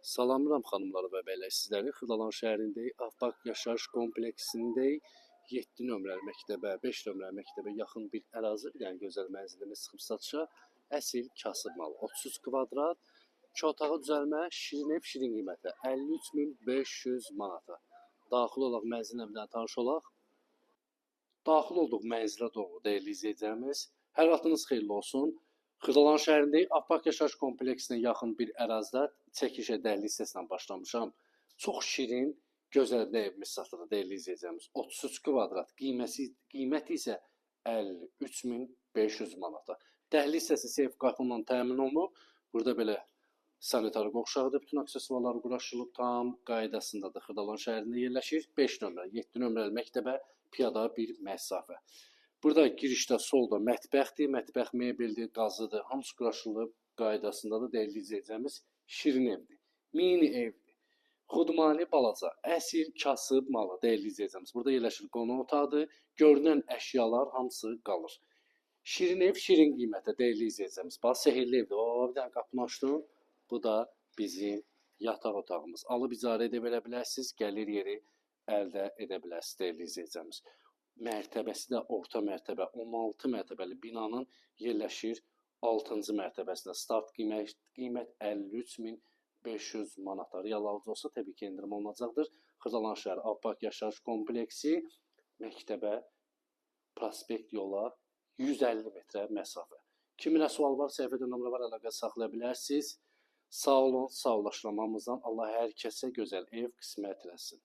Salamlıram xanımlar və bəylər, sizləri Xırdalan şəhərindəyik, Afpak yaşayış kompleksindəyik. 7 nömrəli məktəbə, 5 nömrəli məktəbə yaxın bir ərazi, yəni gözəl mənzilimiz çıxıb satışa. Əsl kasıb malı, 33 kvadrat, 2 otağı düzəlmə, şirin ev, şirin qiyməti 53.500 manata. Daxil olaq mənzilə bir dənə tanış olaq. Daxil olduq mənzilə doğru, dəyərli izləyicilərimiz. Hər vaxtınız xeyirli olsun. Xırdalan şəhərindəyik, Afpak yaşayış kompleksinə yaxın bir ərazidə çəkilişə dəhliz hissəsindən başlamışam. Çox şirin, gözəl bir evimiz satılır, dəyərli izləyicilərimiz. 33 kvadrat, qiyməti isə 53.500 manata. Dəhliz hissəsi seyf qapımla təmin olunub. Burada belə sanitar qovşağıdır, bütün aksesuarlar quraşdırılıb, tam qaydasındadır. Xırdalan şəhərində yerləşir. 5 nömrə, 7 nömrəli məktəbə piyada bir məsafə. Burada girişdə solda mətbəxdir, mətbəx mebeldir, qazıdır, hamısı quraşdırılıb qaydasındadır, dəyərli izləyicilərimiz. Şirin evdir, mini evdir, xudmani balaca, əsl kasıb malı, dəyərli izləyicilərimiz. Burada yerləşir qonaq otağıdır, görünən əşyalar hamısı qalır. Şirin ev, şirin qiymətə, dəyərli izləyicilərimiz. Bax, sehirli evdir. Bir dənə qapını açdım. Bu da bizim yataq otağımız. Alıb icarə edə bilərsiniz, gəlir yeri əldə edə bilərsiniz, dəyərli izləyicilərimiz. Mərtəbəsi də orta mərtəbə, 16 mərtəbəli binanın yerləşir 6-cı mərtəbəsində. Start qiymət 53.500 manata. Real alıcı olsa təbii ki, endirim olunacaqdır. Xırdalan şəhər Afpak yaşayış kompleksi məktəbə prospekt yola 150 metrə məsafə. Kiminə sual var, səhifədə nömrə var, əlaqə saxlaya bilərsiniz. Sağ olun, sağollaşmamızdan Allah hər kəsə gözəl ev qismət eləsin.